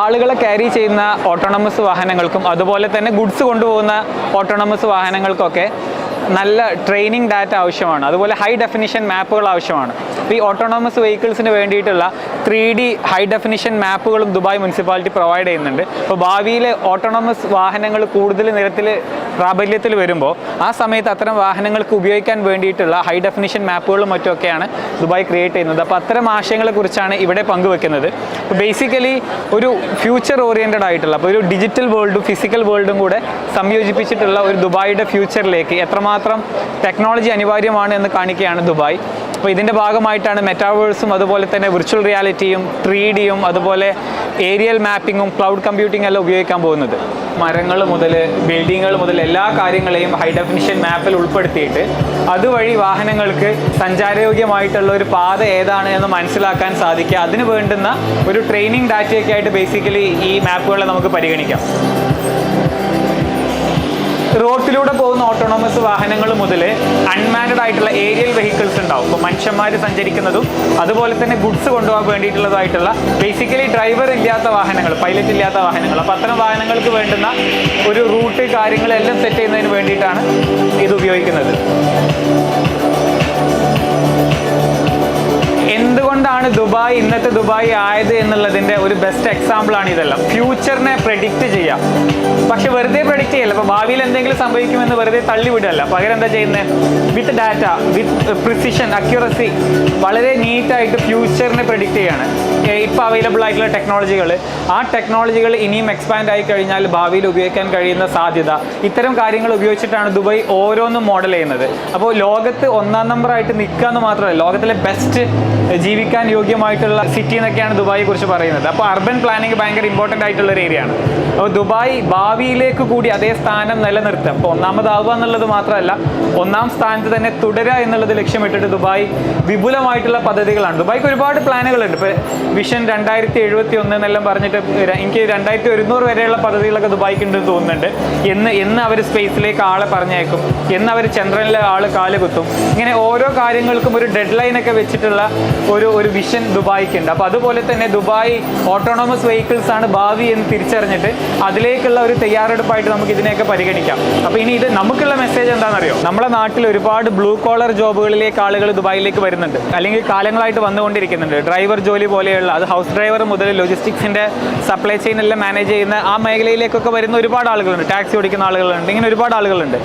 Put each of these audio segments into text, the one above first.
ആളുകളെ ക്യാരി ചെയ്യുന്ന ഓട്ടോണമസ് വാഹനങ്ങൾക്കും അതുപോലെ തന്നെ ഗുഡ്സ് കൊണ്ടുപോകുന്ന ഓട്ടോണമസ് വാഹനങ്ങൾക്കൊക്കെ നല്ല ട്രെയിനിങ് ഡാറ്റ ആവശ്യമാണ്. അതുപോലെ ഹൈ ഡെഫിനിഷൻ മാപ്പുകൾ ആവശ്യമാണ്. അപ്പോൾ ഈ ഓട്ടോണമസ് വെഹിക്കിൾസിന് വേണ്ടിയിട്ടുള്ള 3D ഹൈ ഡെഫിനിഷൻ മാപ്പുകളും ദുബായ് മുനിസിപ്പാലിറ്റി പ്രൊവൈഡ് ചെയ്യുന്നുണ്ട്. അപ്പോൾ ഭാവിയിൽ ഓട്ടോണമസ് വാഹനങ്ങൾ കൂടുതൽ നിരത്തിൽ പ്രാബല്യത്തിൽ വരുമ്പോൾ ആ സമയത്ത് അത്തരം വാഹനങ്ങൾക്ക് ഉപയോഗിക്കാൻ വേണ്ടിയിട്ടുള്ള ഹൈ ഡെഫിനിഷൻ മാപ്പുകളും മറ്റുമൊക്കെയാണ് ദുബായ് ക്രിയേറ്റ് ചെയ്യുന്നത്. അപ്പോൾ അത്തരം ആശയങ്ങളെക്കുറിച്ചാണ് ഇവിടെ പങ്കുവെക്കുന്നത്. അപ്പോൾ ബേസിക്കലി ഒരു ഫ്യൂച്ചർ ഓറിയൻറ്റഡ് ആയിട്ടുള്ള, അപ്പോൾ ഒരു ഡിജിറ്റൽ വേൾഡും ഫിസിക്കൽ വേൾഡും കൂടെ സംയോജിപ്പിച്ചിട്ടുള്ള ഒരു ദുബായിയുടെ ഫ്യൂച്ചറിലേക്ക് എത്രമാത്രം ടെക്നോളജി അനിവാര്യമാണ് എന്ന് കാണിക്കുകയാണ് ദുബായ്. അപ്പോൾ ഇതിൻ്റെ ഭാഗമായിട്ടാണ് മെറ്റാവേഴ്സും അതുപോലെ തന്നെ വിർച്വൽ റിയാലിറ്റിയും 3Dയും അതുപോലെ ഏരിയൽ മാപ്പിങ്ങും ക്ലൗഡ് കമ്പ്യൂട്ടിംഗ് എല്ലാം ഉപയോഗിക്കാൻ പോകുന്നത്. മരങ്ങൾ മുതൽ ബിൽഡിങ്ങുകൾ മുതൽ എല്ലാ കാര്യങ്ങളെയും ഹൈ ഡെഫിനിഷൻ മാപ്പിൽ ഉൾപ്പെടുത്തിയിട്ട് അതുവഴി വാഹനങ്ങൾക്ക് സഞ്ചാരയോഗ്യമായിട്ടുള്ള ഒരു പാത ഏതാണ് എന്ന് മനസ്സിലാക്കാൻ സാധിക്കുക. അതിന് വേണ്ടുന്ന ഒരു ട്രെയിനിങ് ഡാറ്റയൊക്കെ ആയിട്ട് ബേസിക്കലി ഈ മാപ്പുകളെ നമുക്ക് പരിഗണിക്കാം. റോഡിലൂടെ പോകുന്ന ഓട്ടോണമസ് വാഹനങ്ങൾ മുതൽ അൺമാൻഡ് ആയിട്ടുള്ള ഏരിയൽ വെഹിക്കിൾസ് ഉണ്ടാവും. ഇപ്പോൾ മനുഷ്യന്മാർ സഞ്ചരിക്കുന്നതും അതുപോലെ തന്നെ ഗുഡ്സ് കൊണ്ടുപോകാൻ വേണ്ടിയിട്ടുള്ളതായിട്ടുള്ള ബേസിക്കലി ഡ്രൈവർ ഇല്ലാത്ത വാഹനങ്ങൾ, പൈലറ്റ് ഇല്ലാത്ത വാഹനങ്ങൾ. അപ്പോൾ അത്തരം വാഹനങ്ങൾക്ക് വേണ്ടുന്ന ഒരു റൂട്ട് കാര്യങ്ങളെല്ലാം സെറ്റ് ചെയ്യുന്നതിന് വേണ്ടിയിട്ടാണ് ഇത് ഉപയോഗിക്കുന്നത്. എന്തുകൊണ്ടാണ് ദുബായ് ഇന്നത്തെ ദുബായ് ആയത് എന്നുള്ളതിൻ്റെ ഒരു ബെസ്റ്റ് എക്സാമ്പിളാണ് ഇതെല്ലാം. ഫ്യൂച്ചറിനെ പ്രെഡിക്റ്റ് ചെയ്യാം, പക്ഷെ വെറുതെ പ്രെഡിക്റ്റ് ചെയ്യല്ല. ഇപ്പോൾ ഭാവിയിൽ എന്തെങ്കിലും സംഭവിക്കുമെന്ന് വെറുതെ തള്ളിവിടല്ല. പകരം എന്താ ചെയ്യുന്നത്? വിത്ത് ഡാറ്റ, വിത്ത് പ്രിസിഷൻ, അക്യുറസി, വളരെ നീറ്റായിട്ട് ഫ്യൂച്ചറിനെ പ്രെഡിക്റ്റ് ചെയ്യാണ്. ഇപ്പോൾ അവൈലബിൾ ആയിട്ടുള്ള ടെക്നോളജികൾ, ആ ടെക്നോളജികൾ ഇനിയും എക്സ്പാൻഡ് ആയി കഴിഞ്ഞാൽ ഭാവിയിൽ ഉപയോഗിക്കാൻ കഴിയുന്ന സാധ്യത, ഇത്തരം കാര്യങ്ങൾ ഉപയോഗിച്ചിട്ടാണ് ദുബായ് ഓരോന്നും മോഡൽ ചെയ്യുന്നത്. അപ്പോൾ ലോകത്ത് 1ാം നമ്പറായിട്ട് നിൽക്കുക എന്ന് മാത്രമല്ല, ലോകത്തിലെ ബെസ്റ്റ് ജീവിക്കാൻ യോഗ്യമായിട്ടുള്ള സിറ്റി എന്നൊക്കെയാണ് ദുബായിയെ കുറിച്ച് പറയുന്നത്. അപ്പോൾ അർബൻ പ്ലാനിങ് ഭയങ്കര ഇമ്പോർട്ടൻ്റ് ആയിട്ടുള്ള ഒരു ഏരിയ ആണ്. അപ്പോൾ ദുബായ് ഭാവിയിലേക്ക് കൂടി അതേ സ്ഥാനം നിലനിർത്തുക. അപ്പോൾ ഒന്നാമതാവുക എന്നുള്ളത് മാത്രമല്ല, 1ാം സ്ഥാനത്ത് തന്നെ തുടരുക എന്നുള്ളത് ലക്ഷ്യമിട്ടിട്ട് ദുബായ് വിപുലമായിട്ടുള്ള പദ്ധതികളാണ്. ദുബായ്ക്ക് ഒരുപാട് പ്ലാനുകളുണ്ട്. ഇപ്പോൾ വിഷൻ 2071 എന്നെല്ലാം പറഞ്ഞിട്ട് എനിക്ക് 2100 വരെയുള്ള പദ്ധതികളൊക്കെ ദുബായ്ക്ക് ഉണ്ടെന്ന് തോന്നുന്നുണ്ട്. എന്ന് അവർ സ്പേസിലേക്ക് ആളെ പറഞ്ഞേക്കും, എന്ന് അവർ ചന്ദ്രനിലെ ആൾ കാല് കുത്തും. ഇങ്ങനെ ഓരോ കാര്യങ്ങൾക്കും ഒരു ഡെഡ് ലൈനൊക്കെ വെച്ചിട്ടുള്ള ഒരു വിഷൻ ദുബായ്ക്കുണ്ട്. അപ്പോൾ അതുപോലെ തന്നെ ദുബായ് ഓട്ടോണമസ് വെഹിക്കിൾസ് ആണ് ഭാവി എന്ന് തിരിച്ചറിഞ്ഞിട്ട് അതിലേക്കുള്ള ഒരു തയ്യാറെടുപ്പായിട്ട് നമുക്ക് ഇതിനെയൊക്കെ പരിഗണിക്കാം. അപ്പോൾ ഇനി ഇത് നമുക്കുള്ള മെസ്സേജ് എന്താണെന്നറിയോ? നമ്മുടെ നാട്ടിൽ ഒരുപാട് ബ്ലൂ കോളർ ജോബുകളിലേക്ക് ആളുകൾ ദുബായിലേക്ക് വരുന്നുണ്ട്, അല്ലെങ്കിൽ കാലങ്ങളായിട്ട് വന്നുകൊണ്ടിരിക്കുന്നുണ്ട്. ഡ്രൈവർ ജോലി പോലെയുള്ള, അത് ഹൗസ് ഡ്രൈവർ മുതൽ ലോജിസ്റ്റിക്സിൻ്റെ സപ്ലൈ ചെയിൻ എല്ലാം മാനേജ് ചെയ്യുന്ന ആ മേഖലയിലേക്കൊക്കെ വരുന്ന ഒരുപാട് ആളുകളുണ്ട്. ടാക്സി ഓടിക്കുന്ന ആളുകളുണ്ട്, ഇങ്ങനെ ഒരുപാട് ആളുകളുണ്ട്.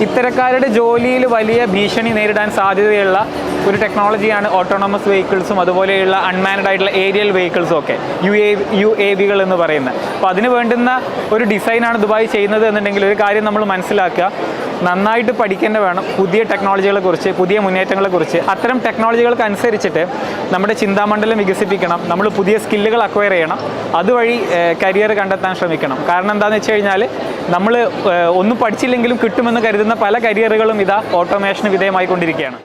ഇത്തരക്കാരുടെ ജോലിയിൽ വലിയ ഭീഷണി നേരിടാൻ സാധ്യതയുള്ള ഒരു ടെക്നോളജിയാണ് ഓട്ടോണമസ് വെഹിക്കിൾസും അതുപോലെയുള്ള അൺമാൻഡ് ആയിട്ടുള്ള ഏരിയൽ വെഹിക്കിൾസും ഒക്കെ, UAV എന്ന് പറയുന്നത്. അപ്പോൾ അതിന് വേണ്ടുന്ന ഒരു ഡിസൈനാണ് ദുബായ് ചെയ്യുന്നത് എന്നുണ്ടെങ്കിൽ ഒരു കാര്യം നമ്മൾ മനസ്സിലാക്കുക, നന്നായിട്ട് പഠിക്കേണ്ട വേണം പുതിയ ടെക്നോളജികളെക്കുറിച്ച്, പുതിയ മുന്നേറ്റങ്ങളെക്കുറിച്ച്. അത്തരം ടെക്നോളജികൾക്ക് അനുസരിച്ചിട്ട് നമ്മുടെ ചിന്താമണ്ഡലം വികസിപ്പിക്കണം, നമ്മൾ പുതിയ സ്കില്ലുകൾ അക്വയർ ചെയ്യണം, അതുവഴി കരിയർ കണ്ടെത്താൻ ശ്രമിക്കണം. കാരണം എന്താണെന്ന് വെച്ച് കഴിഞ്ഞാൽ നമ്മൾ ഒന്നും പഠിച്ചില്ലെങ്കിലും കിട്ടുമെന്ന് കരുതുന്ന പല കരിയറുകളും ഇതാ ഓട്ടോമേഷന് വിധേയമായിക്കൊണ്ടിരിക്കുകയാണ്.